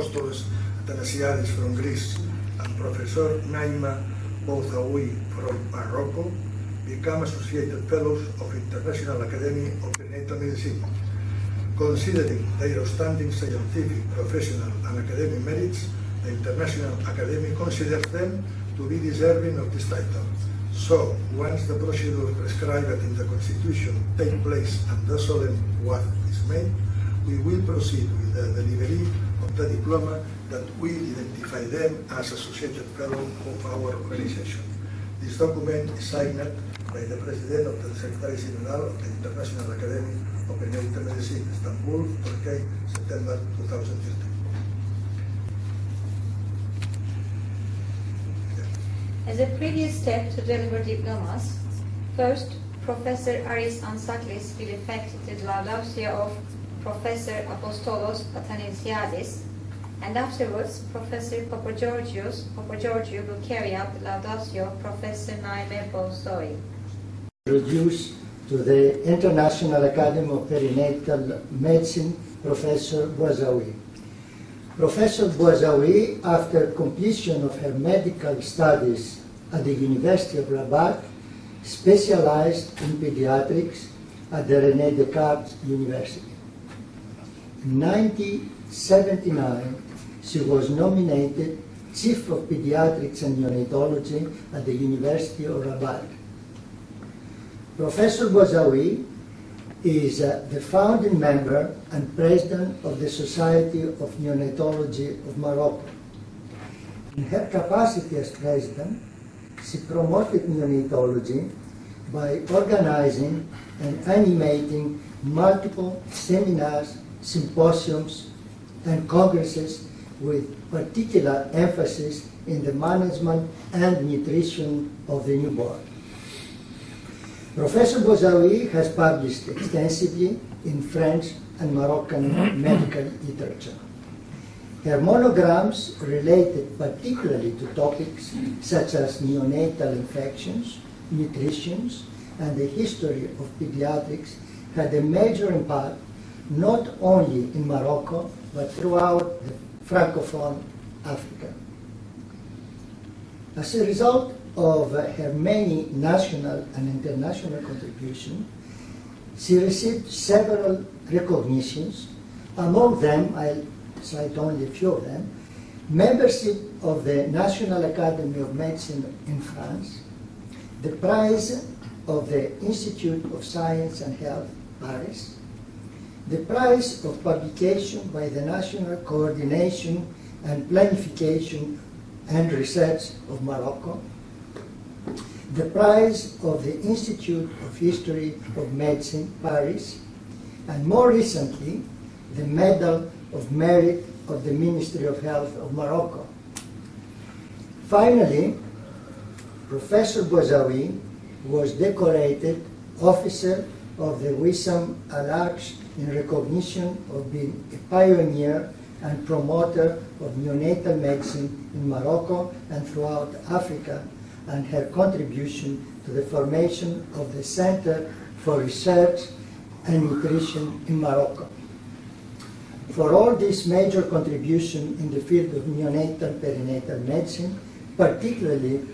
Apostolos Athanasiadis from Greece and Professor Naima Bouzaoui from Morocco become Associated Fellows of International Academy of Perinatal Medicine. Considering their outstanding scientific, professional and academic merits, the International Academy considers them to be deserving of this title. So, once the procedure prescribed in the Constitution take place and the solemn oath is made, we will proceed with the delivery of the diploma that will identify them as Associated Fellow of our organization. This document is signed by the President of the Secretary General of the International Academy of Perinatal Medicine, Istanbul, Turkey, September 2013. As a previous step to deliver diplomas, first, Professor Aris Ansaklis will effect the laudatio of Professor Apostolos Athanasiadis, and afterwards, Professor Papageorgiou will carry out the laudatio of Professor Naime Bouzaoui. Introduced to the International Academy of Perinatal Medicine, Professor Bouzaoui. Professor Bouzaoui, after completion of her medical studies at the University of Rabat, specialized in pediatrics at the René Descartes University. In 1979, she was nominated Chief of Pediatrics and Neonatology at the University of Rabat. Professor Bouzaoui is the founding member and president of the Society of Neonatology of Morocco. In her capacity as president, she promoted neonatology by organizing and animating multiple seminars, symposiums, and congresses with particular emphasis in the management and nutrition of the newborn. Professor Bouzaoui has published extensively in French and Moroccan medical literature. Her monograms related particularly to topics such as neonatal infections, nutrition, and the history of pediatrics had a major impact not only in Morocco but throughout the Francophone Africa. As a result of her many national and international contributions, she received several recognitions. Among them, I'll cite only a few of them: membership of the National Academy of Medicine in France, the prize of the Institute of Science and Health, Paris, the prize of publication by the National Coordination and Planification and Research of Morocco, the prize of the Institute of History of Medicine, Paris, and more recently, the Medal of Merit of the Ministry of Health of Morocco. Finally, Professor Bouzaoui was decorated Officer of the Wissam Al Arch in recognition of being a pioneer and promoter of neonatal medicine in Morocco and throughout Africa, and her contribution to the formation of the Center for Research and Nutrition in Morocco. For all this major contribution in the field of neonatal perinatal medicine, particularly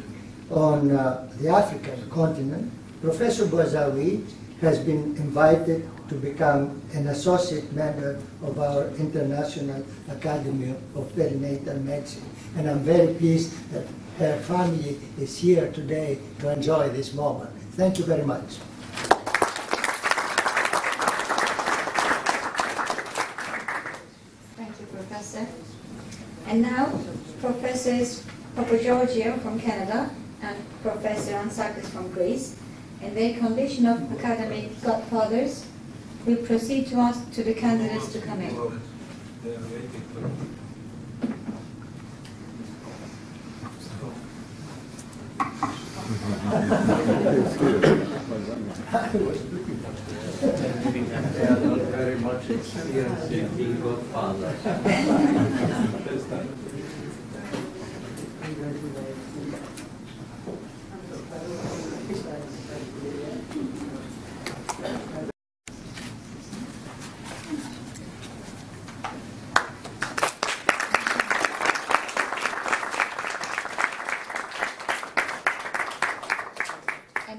on the African continent, Professor Bouzaoui has been invited to become an associate member of our International Academy of Perinatal Medicine. And I'm very pleased that her family is here today to enjoy this moment. Thank you very much. Thank you, Professor. And now, Professors Papageorgiou from Canada and Professor Ansaklis from Greece, in their condition of academic godfathers, will proceed to ask to the candidates to come in. They are not very much experienced in being godfathers.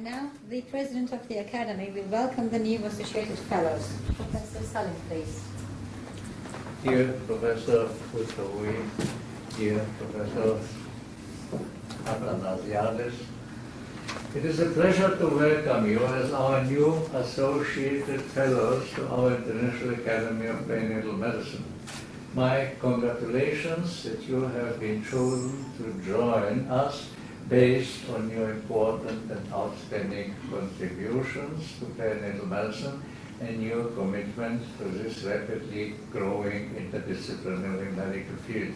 now, the President of the Academy will welcome the new Associated Fellows. Professor Salim, please. Dear Professor Boutaoui, dear Professor Athanasiadis, it is a pleasure to welcome you as our new Associated Fellows to our International Academy of Perinatal Medicine. My congratulations that you have been chosen to join us based on your important and outstanding contributions to perinatal medicine and your commitment to this rapidly growing interdisciplinary medical field.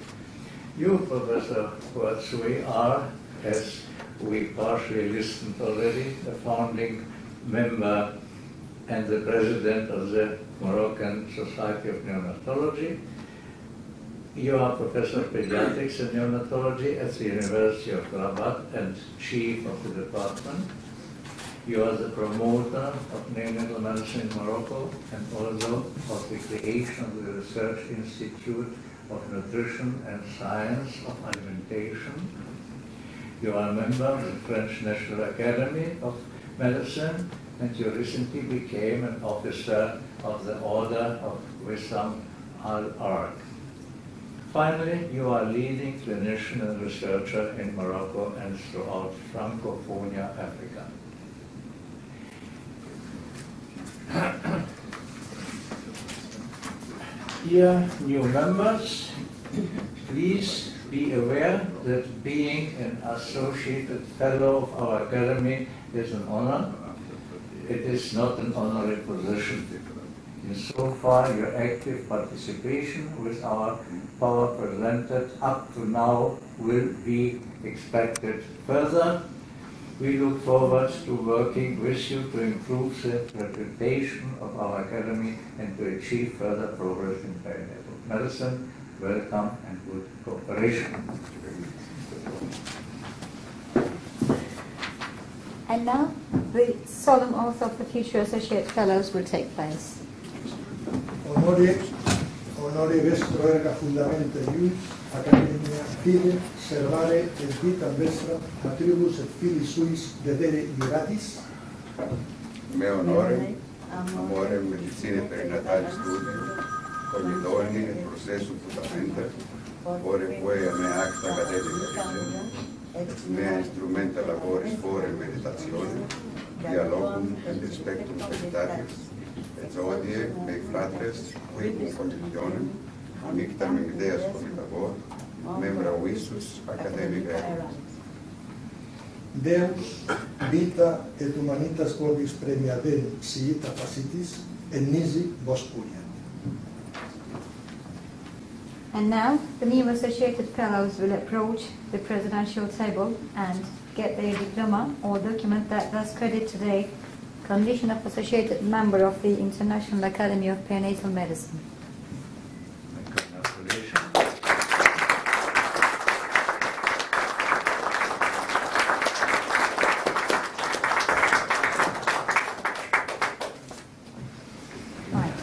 You, Professor Boutaoui, are, as we partially listened already, a founding member and the president of the Moroccan Society of Neonatology. You are Professor of Pediatrics and Neonatology at the University of Rabat and Chief of the department. You are the promoter of neonatal medicine in Morocco and also of the creation of the Research Institute of Nutrition and Science of Alimentation. You are a member of the French National Academy of Medicine, and you recently became an officer of the Order of Wissam al-Arq. Finally, you are a leading clinician and researcher in Morocco and throughout Francophonia, Africa. Dear new members, please be aware that being an associated fellow of our academy is an honor. It is not an honorary position. Insofar, your active participation with our power presented up to now will be expected further. We look forward to working with you to improve the reputation of our academy and to achieve further progress in perinatal medicine. Welcome and good cooperation. And now, the solemn oath of the future Associate Fellows will take place. Honore vestro erga fundamente ius, Academia fide, servare et vitam vestra, atribus et fili suis dedere iratis. Me honore, amore medicine perinatale studio, cognidoni et processus fundamenta, ore quae me acta academica mea instrumenta laboris fore meditatione, dialogum et spectrum veritarius, et odie mei fratres, quibum conditionem, amictam ideas comitabor, membra visus academica eruditus. Deus, vita et humanitas vobis premiadem siita facitis, et nisi vos curiat. And now, the new Associated Fellows will approach the presidential table and get their diploma or document that does credit to their condition of associated member of the International Academy of Perinatal Medicine. Congratulations. Right.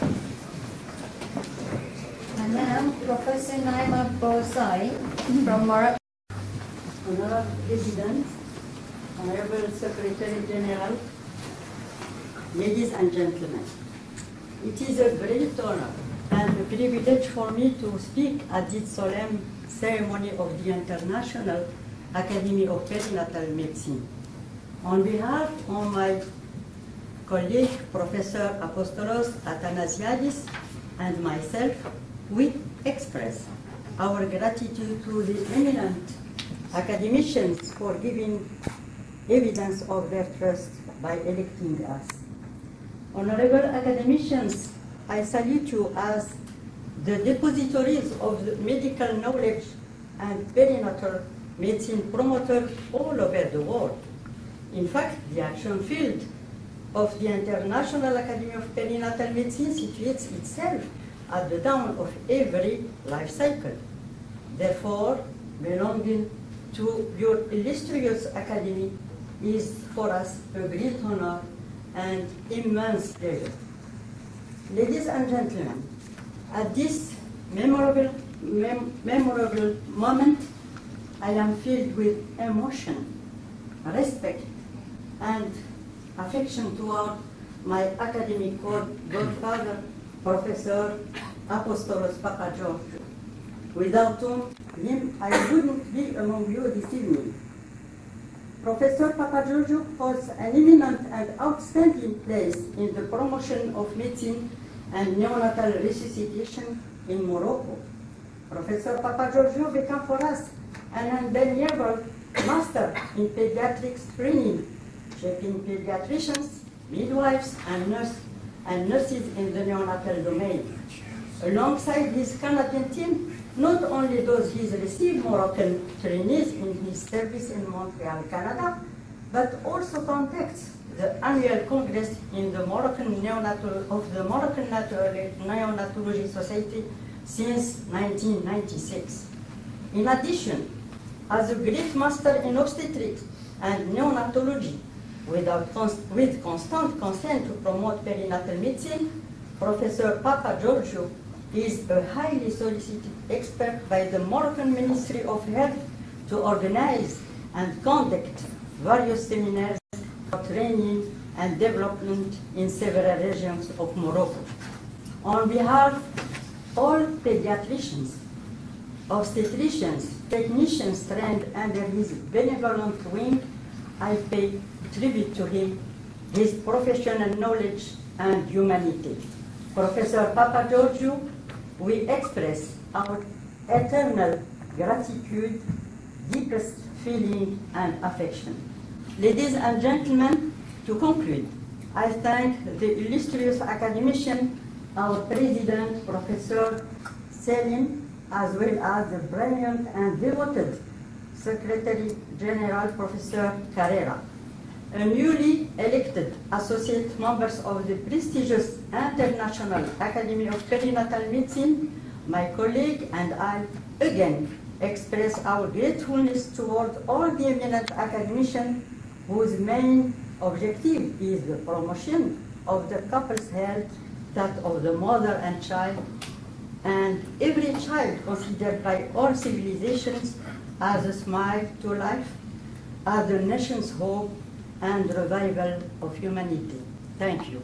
And now, Professor Naima Bouzai from Morocco. Honorable President, Honorable Secretary General, ladies and gentlemen, it is a great honor and a privilege for me to speak at this solemn ceremony of the International Academy of Perinatal Medicine. On behalf of my colleague, Professor Apostolos Athanasiadis, and myself, we express our gratitude to the eminent academicians for giving evidence of their trust by electing us. Honorable academicians, I salute you as the depositories of the medical knowledge and perinatal medicine promoters all over the world. In fact, the action field of the International Academy of Perinatal Medicine situates itself at the dawn of every life cycle. Therefore, belonging to your illustrious academy is for us a great honor and immense pleasure. Ladies and gentlemen, at this memorable moment, I am filled with emotion, respect, and affection toward my academic godfather, Professor Apostolos Papageorgiou, without him I wouldn't be among you this evening. Professor Papageorgiou holds an eminent and outstanding place in the promotion of medicine and neonatal resuscitation in Morocco. Professor Papageorgiou became for us an undeniable master in pediatrics training, shaping pediatricians, midwives, and nurses in the neonatal domain. Alongside his Canadian team, not only does he receive Moroccan trainees in his service in Montreal, Canada, but also conducts the annual congress in the Moroccan Neonatology Society since 1996. In addition, as a great master in obstetrics and neonatology, with constant consent to promote perinatal medicine, Professor Papageorgiou is a highly solicited expert by the Moroccan Ministry of Health to organize and conduct various seminars for training and development in several regions of Morocco. On behalf of all pediatricians, obstetricians, technicians trained under his benevolent wing, I pay tribute to him, his professional knowledge and humanity. Professor Papageorgiou, we express our eternal gratitude, deepest feeling and affection. Ladies and gentlemen, to conclude, I thank the illustrious academician, our president, Professor Selim, as well as the brilliant and devoted Secretary General, Professor Carrera, a newly elected associate members of the prestigious International Academy of Perinatal Medicine. My colleague and I again express our gratefulness toward all the eminent academicians whose main objective is the promotion of the couple's health, that of the mother and child, and every child considered by all civilizations as a smile to life, as the nation's hope and revival of humanity. Thank you.